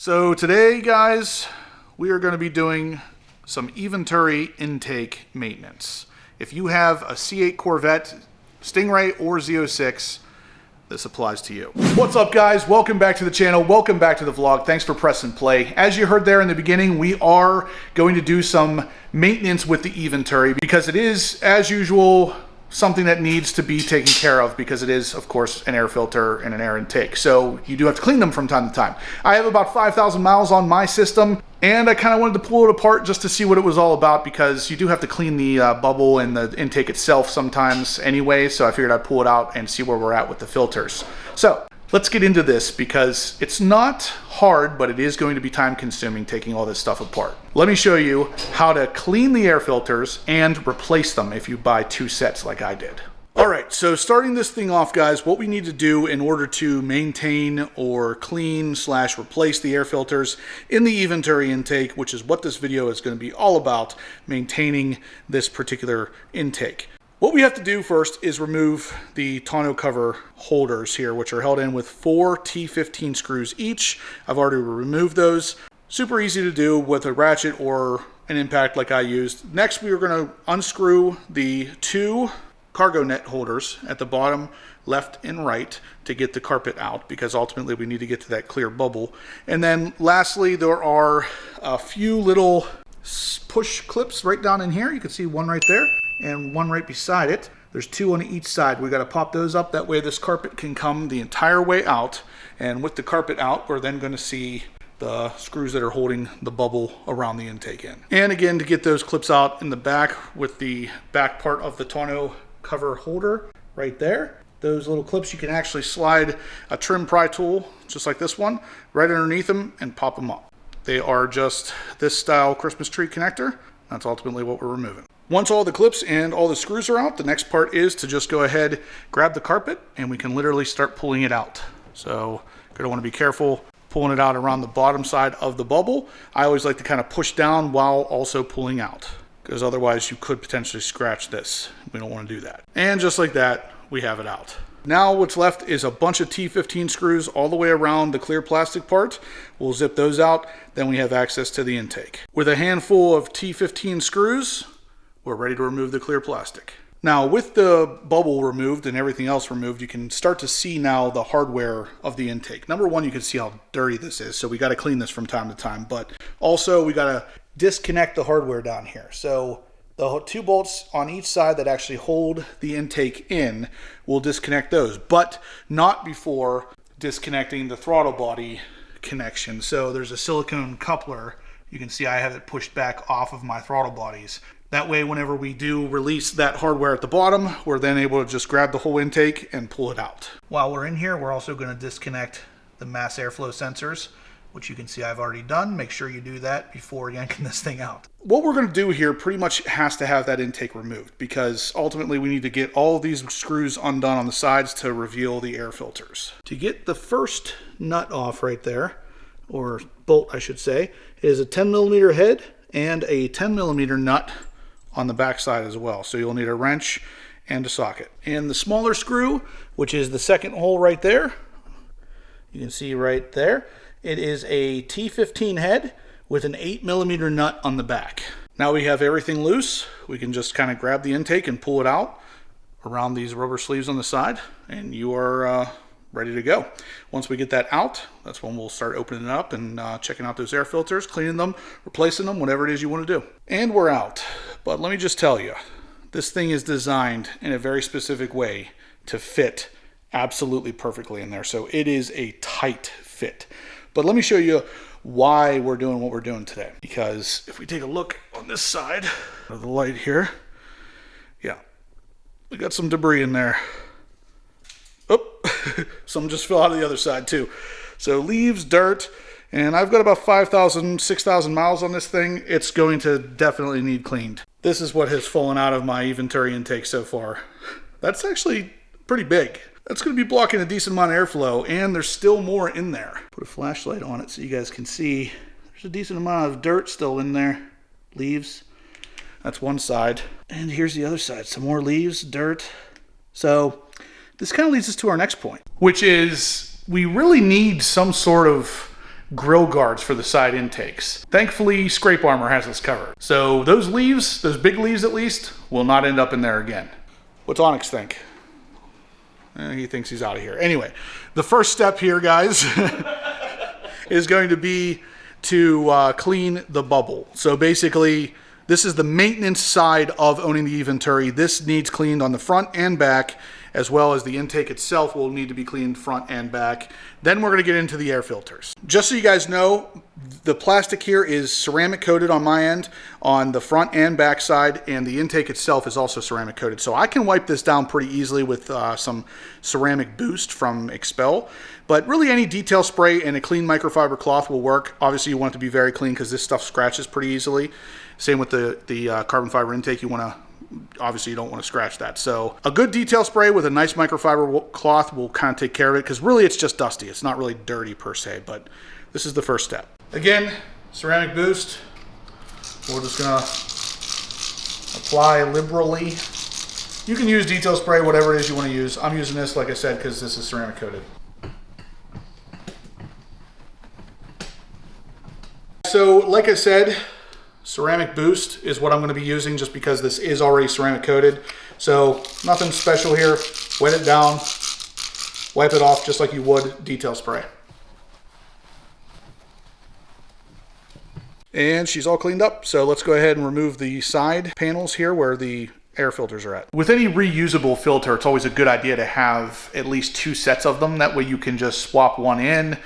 So today, guys, we are going to be doing some Eventuri intake maintenance. If you have a C8 Corvette, Stingray, or Z06, this applies to you. What's up, guys? Welcome back to the channel. Welcome back to the vlog. Thanks for pressing play. As you heard there in the beginning, we are going to do some maintenance with the Eventuri because it is, as usual, something that needs to be taken care of because it is, of course, an air filter and an air intake. So you do have to clean them from time to time. I have about 5,000 miles on my system, and I kind of wanted to pull it apart just to see what it was all about because you do have to clean the bubble and the intake itself sometimes anyway. So I figured I'd pull it out and see where we're at with the filters. So let's get into this because it's not hard, but it is going to be time consuming taking all this stuff apart. Let me show you how to clean the air filters and replace them if you buy two sets like I did. All right, so starting this thing off, guys, what we need to do in order to maintain or clean / replace the air filters in the Eventuri intake, which is what this video is going to be all about, maintaining this particular intake. What we have to do first is remove the tonneau cover holders here, which are held in with 4 T15 screws each. I've already removed those. Super easy to do with a ratchet or an impact like I used. Next, we are going to unscrew the 2 cargo net holders at the bottom left and right to get the carpet out because ultimately we need to get to that clear bubble. And then lastly, there are a few little push clips right down in here. You can see one right there and one right beside it. There's 2 on each side. We got to pop those up. That way this carpet can come the entire way out. And with the carpet out, we're then going to see the screws that are holding the bubble around the intake in. And again, to get those clips out in the back with the back part of the tonneau cover holder right there. Those little clips, you can actually slide a trim pry tool, just like this one, right underneath them and pop them up. They are just this style Christmas tree connector. That's ultimately what we're removing. Once all the clips and all the screws are out, the next part is to just go ahead, grab the carpet, and we can literally start pulling it out. So you're gonna wanna be careful pulling it out around the bottom side of the bubble. I always like to kind of push down while also pulling out, because otherwise you could potentially scratch this. We don't wanna do that. And just like that, we have it out. Now what's left is a bunch of T15 screws all the way around the clear plastic part. We'll zip those out, then we have access to the intake. With a handful of T15 screws, we're ready to remove the clear plastic. Now with the bubble removed and everything else removed, you can start to see now the hardware of the intake. Number one, you can see how dirty this is, so we got to clean this from time to time, but also we got to disconnect the hardware down here. So the 2 bolts on each side that actually hold the intake in, we'll disconnect those, but not before disconnecting the throttle body connection. So there's a silicone coupler. You can see I have it pushed back off of my throttle bodies. That way, whenever we do release that hardware at the bottom, we're then able to just grab the whole intake and pull it out. While we're in here, we're also going to disconnect the mass airflow sensors, which you can see I've already done. Make sure you do that before yanking this thing out. What we're going to do here pretty much has to have that intake removed because ultimately we need to get all of these screws undone on the sides to reveal the air filters. To get the first nut off right there, or bolt I should say, is a 10mm head and a 10mm nut on the back side as well. So you'll need a wrench and a socket. And the smaller screw, which is the second hole right there, you can see right there, it is a T15 head with an 8mm nut on the back. Now we have everything loose. We can just kind of grab the intake and pull it out around these rubber sleeves on the side, and you are ready to go. Once we get that out, that's when we'll start opening it up and checking out those air filters, cleaning them, replacing them, whatever it is you want to do. And we're out. But let me just tell you, this thing is designed in a very specific way to fit absolutely perfectly in there. So it is a tight fit. But let me show you why we're doing what we're doing today. Because if we take a look on this side of the light here, yeah, we got some debris in there. Oh, some just fell out of the other side too. So leaves, dirt, and I've got about 5,000, 6,000 miles on this thing. It's going to definitely need cleaned. This is what has fallen out of my Eventuri intake so far. That's actually pretty big. That's going to be blocking a decent amount of airflow, and there's still more in there. Put a flashlight on it so you guys can see. There's a decent amount of dirt still in there. Leaves. That's one side. And here's the other side. Some more leaves, dirt. So this kind of leads us to our next point, which is we really need some sort of grill guards for the side intakes. Thankfully, Scrape Armor has us covered. So those leaves, those big leaves at least, will not end up in there again. What's Onyx think? He thinks he's out of here. Anyway, the first step here, guys, is going to be to clean the bubble. So basically, this is the maintenance side of owning the Eventuri. This needs cleaned on the front and back, as well as the intake itself will need to be cleaned front and back. Then we're going to get into the air filters. Just so you guys know, the plastic here is ceramic coated on my end on the front and back side, and the intake itself is also ceramic coated. So I can wipe this down pretty easily with some ceramic boost from Expel. But really any detail spray and a clean microfiber cloth will work. Obviously you want it to be very clean because this stuff scratches pretty easily. Same with the carbon fiber intake. Obviously you don't want to scratch that. So a good detail spray with a nice microfiber cloth will kind of take care of it, because really it's just dusty. It's not really dirty per se, but this is the first step. Again, ceramic boost. We're just gonna apply liberally. You can use detail spray, whatever it is you want to use. I'm using this, like I said, because this is ceramic coated. So like I said, ceramic boost is what I'm going to be using, just because this is already ceramic coated. So nothing special here. Wet it down, wipe it off just like you would detail spray. And she's all cleaned up. So let's go ahead and remove the side panels here where the air filters are at. With any reusable filter, it's always a good idea to have at least 2 sets of them. That way you can just swap one in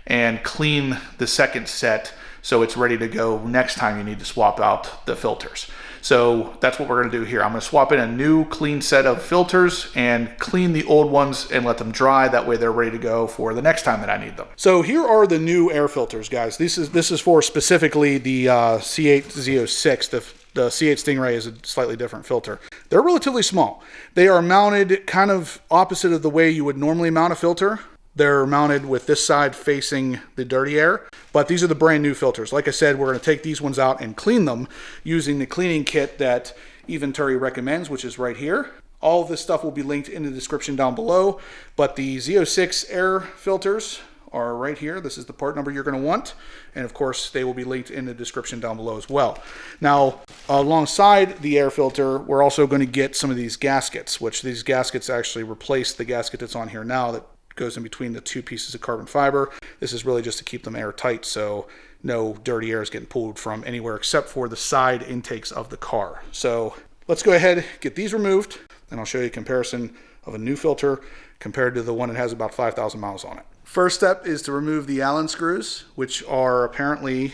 and clean the second set, so it's ready to go next time you need to swap out the filters. So that's what we're going to do here. I'm going to swap in a new clean set of filters and clean the old ones and let them dry. That way they're ready to go for the next time that I need them. So here are the new air filters, guys. This is for specifically the C8 Z06. The C8 Stingray is a slightly different filter. They're relatively small. They are mounted kind of opposite of the way you would normally mount a filter. They're mounted with this side facing the dirty air, but these are the brand new filters. Like I said, we're going to take these ones out and clean them using the cleaning kit that Eventuri recommends, which is right here. All of this stuff will be linked in the description down below, but the Z06 air filters are right here. This is the part number you're going to want, and of course they will be linked in the description down below as well. Now, alongside the air filter, we're also going to get some of these gaskets, which these gaskets actually replace the gasket that's on here now that goes in between the 2 pieces of carbon fiber. This is really just to keep them airtight, so no dirty air is getting pulled from anywhere except for the side intakes of the car. So let's go ahead, get these removed, and I'll show you a comparison of a new filter compared to the one that has about 5,000 miles on it. First step is to remove the Allen screws, which are apparently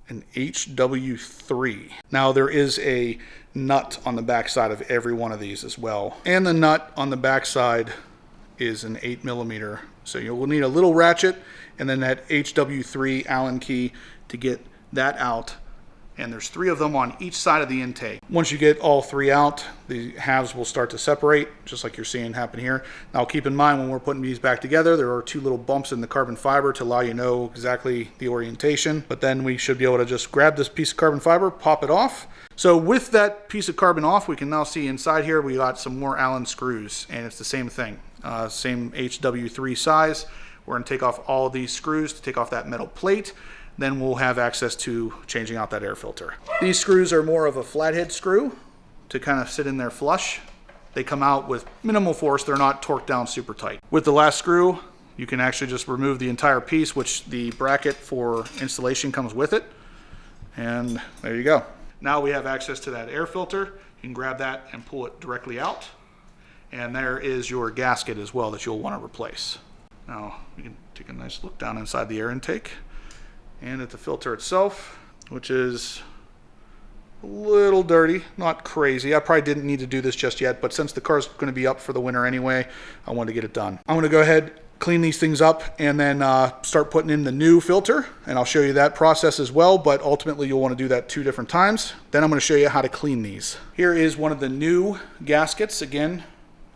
an HW3. Now there is a nut on the back side of every one of these as well, and the nut on the back side is an 8mm. So you will need a little ratchet and then that HW3 Allen key to get that out. And there's 3 of them on each side of the intake. Once you get all 3 out, the halves will start to separate, just like you're seeing happen here. Now keep in mind, when we're putting these back together, there are 2 little bumps in the carbon fiber to allow you to know exactly the orientation. But then we should be able to just grab this piece of carbon fiber, pop it off. So with that piece of carbon off, we can now see inside here we got some more Allen screws, and it's the same thing. Same HW3 size. We're going to take off all these screws to take off that metal plate. Then we'll have access to changing out that air filter. These screws are more of a flathead screw to kind of sit in there flush. They come out with minimal force. They're not torqued down super tight. With the last screw, you can actually just remove the entire piece, which the bracket for installation comes with it. And there you go. Now we have access to that air filter. You can grab that and pull it directly out. And there is your gasket as well that you'll want to replace. Now you can take a nice look down inside the air intake and at the filter itself, which is a little dirty, not crazy. I probably didn't need to do this just yet, but since the car's going to be up for the winter anyway, I wanted to get it done. I'm going to go ahead, clean these things up, and then start putting in the new filter, and I'll show you that process as well, but ultimately you'll want to do that 2 different times. Then I'm going to show you how to clean these. Here is one of the new gaskets, again,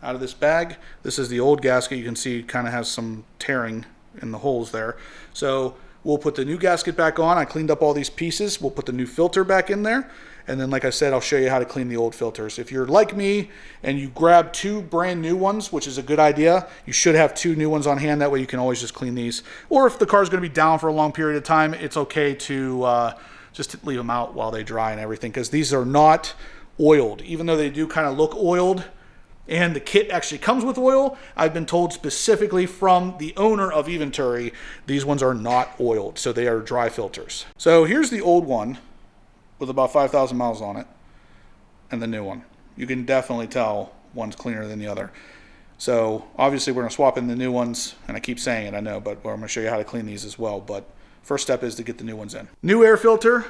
out of this bag. This is the old gasket. You can see it kind of has some tearing in the holes there. So we'll put the new gasket back on. I cleaned up all these pieces. We'll put the new filter back in there. And then, like I said, I'll show you how to clean the old filters. If you're like me and you grab 2 brand new ones, which is a good idea, you should have 2 new ones on hand. That way you can always just clean these. Or if the car's going to be down for a long period of time, it's okay to just leave them out while they dry and everything, because these are not oiled. Even though they do kind of look oiled, and the kit actually comes with oil, I've been told specifically from the owner of Eventuri, these ones are not oiled, so they are dry filters. So here's the old one with about 5,000 miles on it, and the new one. You can definitely tell one's cleaner than the other. So obviously we're going to swap in the new ones, and I keep saying it, I know, but I'm going to show you how to clean these as well. But first step is to get the new ones in. New air filter,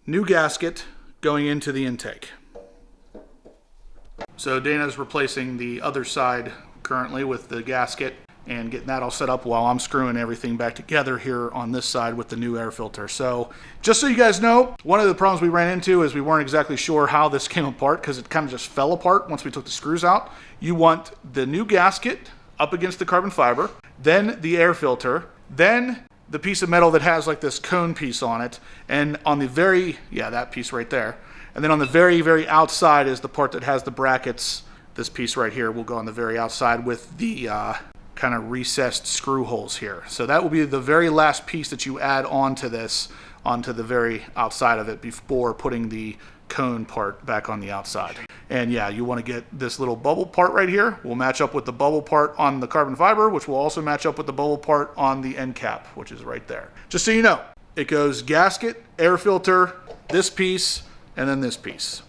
new gasket going into the intake. So Dana's replacing the other side currently with the gasket and getting that all set up while I'm screwing everything back together here on this side with the new air filter. So just so you guys know, one of the problems we ran into is we weren't exactly sure how this came apart, because it kind of just fell apart once we took the screws out. You want the new gasket up against the carbon fiber, then the air filter, then the piece of metal that has like this cone piece on it, and on the that piece right there. And then on the very, very outside is the part that has the brackets. This piece right here will go on the very outside with the kind of recessed screw holes here. So that will be the very last piece that you add onto this, onto the very outside of it, before putting the cone part back on the outside. And yeah, you want to get this little bubble part right here. Will match up with the bubble part on the carbon fiber, which will also match up with the bubble part on the end cap, which is right there. Just so you know, it goes gasket, air filter, this piece, and then this piece.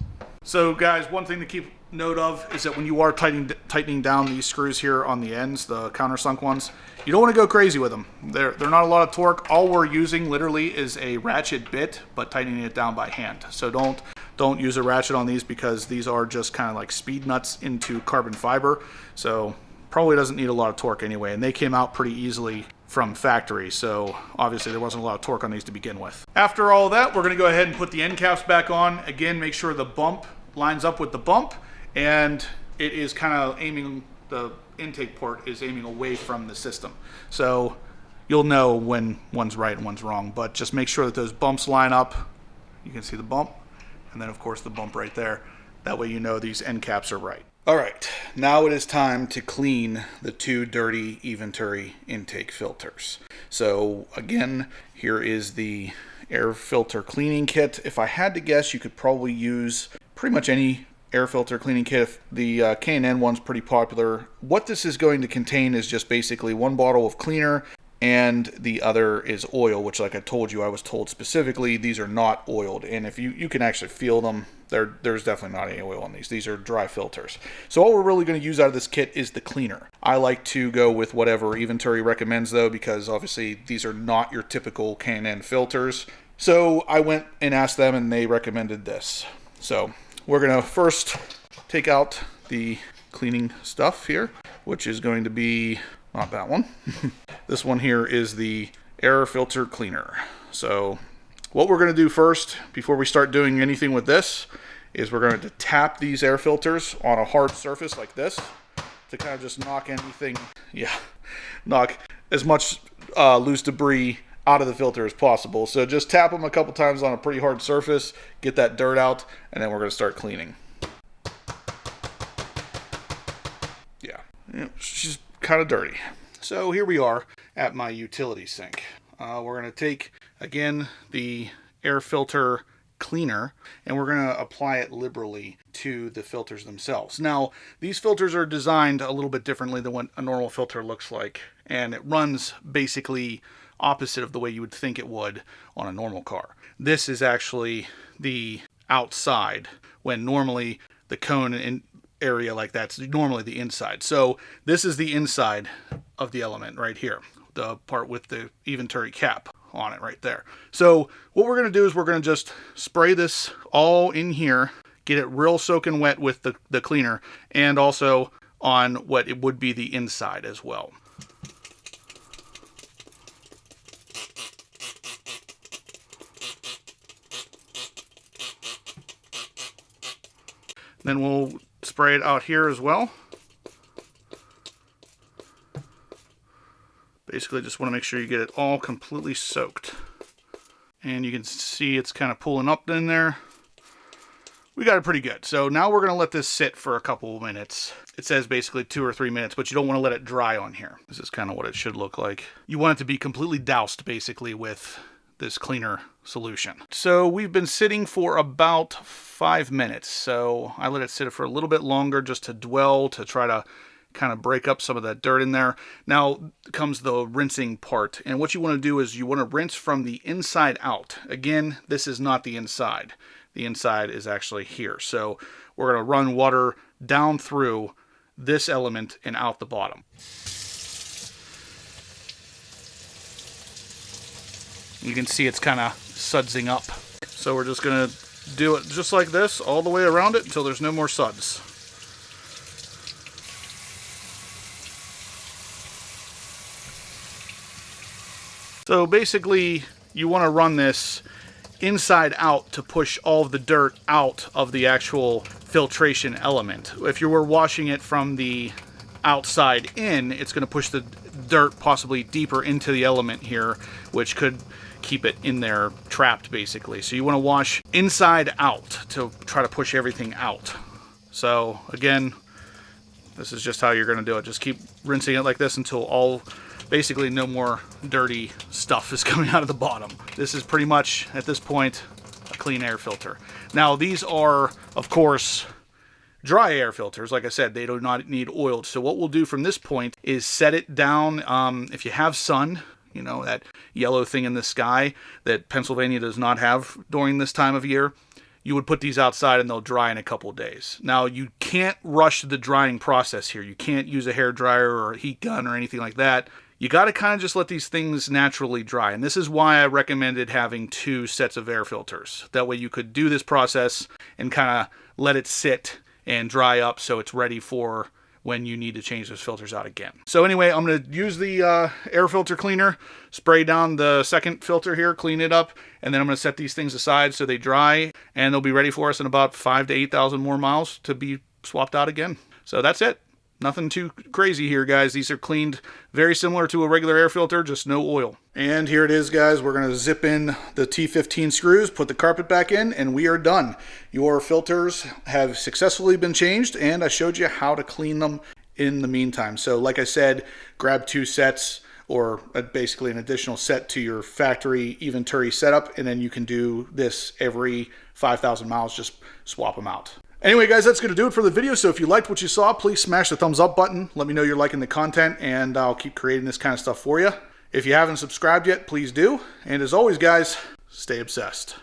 So guys, one thing to keep note of is that when you are tightening down these screws here on the ends, the countersunk ones, you don't want to go crazy with them. They're not a lot of torque. All we're using literally is a ratchet bit, but tightening it down by hand. So don't use a ratchet on these, because these are just kind of like speed nuts into carbon fiber. So probably doesn't need a lot of torque anyway, and they came out pretty easily from factory, so obviously there wasn't a lot of torque on these to begin with. After all that, we're going to go ahead and put the end caps back on. Again, make sure the bump lines up with the bump, and it is kind of aiming, the intake port is aiming away from the system. So you'll know when one's right and one's wrong, but just make sure that those bumps line up. You can see the bump, and then of course the bump right there. That way you know these end caps are right. All right, now it is time to clean the 2 dirty Eventuri intake filters. So again, here is the air filter cleaning kit. If I had to guess, you could probably use pretty much any air filter cleaning kit. The K&N one's pretty popular. What this is going to contain is just basically 1 bottle of cleaner, and the other is oil, which, like I told you, I was told specifically these are not oiled. And if you can actually feel them, there's definitely not any oil on these. These are dry filters. So all we're really going to use out of this kit is the cleaner. I like to go with whatever Eventuri recommends, though, because obviously these are not your typical K&N filters. So I went and asked them, and they recommended this. So we're going to first take out the cleaning stuff here, which is going to be not that one. This one here is the air filter cleaner. So what we're going to do first, before we start doing anything with this, is we're going to tap these air filters on a hard surface like this to kind of just knock anything, knock as much loose debris out of the filter as possible. So just tap them a couple times on a pretty hard surface, get that dirt out, and then we're going to start cleaning. Yeah, she's kind of dirty. So here we are at my utility sink. We're going to take, again, the air filter cleaner, and we're going to apply it liberally to the filters themselves. Now, these filters are designed a little bit differently than what a normal filter looks like, and it runs basically opposite of the way you would think it would on a normal car. This is actually the outside, when normally the cone in area like that's normally the inside. So this is the inside of the element right here, the part with the Eventuri cap on it right there. So what we're going to do is we're going to just spray this all in here, get it real soaking wet with the cleaner, and also on what it would be the inside as well. Then we'll spray it out here as well. Basically just want to make sure you get it all completely soaked. And you can see it's kind of pulling up in there. We got it pretty good. So now we're going to let this sit for a couple of minutes. It says basically 2 or 3 minutes, but you don't want to let it dry on here. This is kind of what it should look like. You want it to be completely doused basically with this cleaner solution. So we've been sitting for about 5 minutes. So I let it sit for a little bit longer just to dwell, to try to kind of break up some of that dirt in there. Now comes the rinsing part. And what you want to do is you want to rinse from the inside out. Again, this is not the inside. The inside is actually here. So we're going to run water down through this element and out the bottom. You can see it's kind of sudsing up. So we're just going to do it just like this all the way around it until there's no more suds. So basically you want to run this inside out to push all of the dirt out of the actual filtration element. If you were washing it from the outside in, it's going to push the dirt possibly deeper into the element here, which could keep it in there trapped basically. So you want to wash inside out to try to push everything out. So again, this is just how you're going to do it. Just keep rinsing it like this until basically no more dirty stuff is coming out of the bottom. This is pretty much, at this point, a clean air filter. Now, these are, of course, dry air filters. Like I said, they do not need oiled. So what we'll do from this point is set it down. If you have sun, you know, that yellow thing in the sky that Pennsylvania does not have during this time of year, you would put these outside and they'll dry in a couple of days. Now, you can't rush the drying process here. You can't use a hair dryer or a heat gun or anything like that. You got to kind of just let these things naturally dry. And this is why I recommended having 2 sets of air filters. That way you could do this process and kind of let it sit and dry up so it's ready for when you need to change those filters out again. So anyway, I'm going to use the air filter cleaner, spray down the second filter here, clean it up, and then I'm going to set these things aside so they dry, and they'll be ready for us in about 5,000 to 8,000 more miles to be swapped out again. So that's it. Nothing too crazy here, guys. These are cleaned very similar to a regular air filter, just no oil. And here it is, guys. We're going to zip in the T15 screws, put the carpet back in, and we are done. Your filters have successfully been changed, and I showed you how to clean them in the meantime. So like I said, grab 2 sets, or basically an additional set to your factory Eventuri setup, and then you can do this every 5,000 miles, just swap them out. Anyway, guys, that's going to do it for the video. So if you liked what you saw, please smash the thumbs up button. Let me know you're liking the content, and I'll keep creating this kind of stuff for you. If you haven't subscribed yet, please do. And as always, guys, stay obsessed.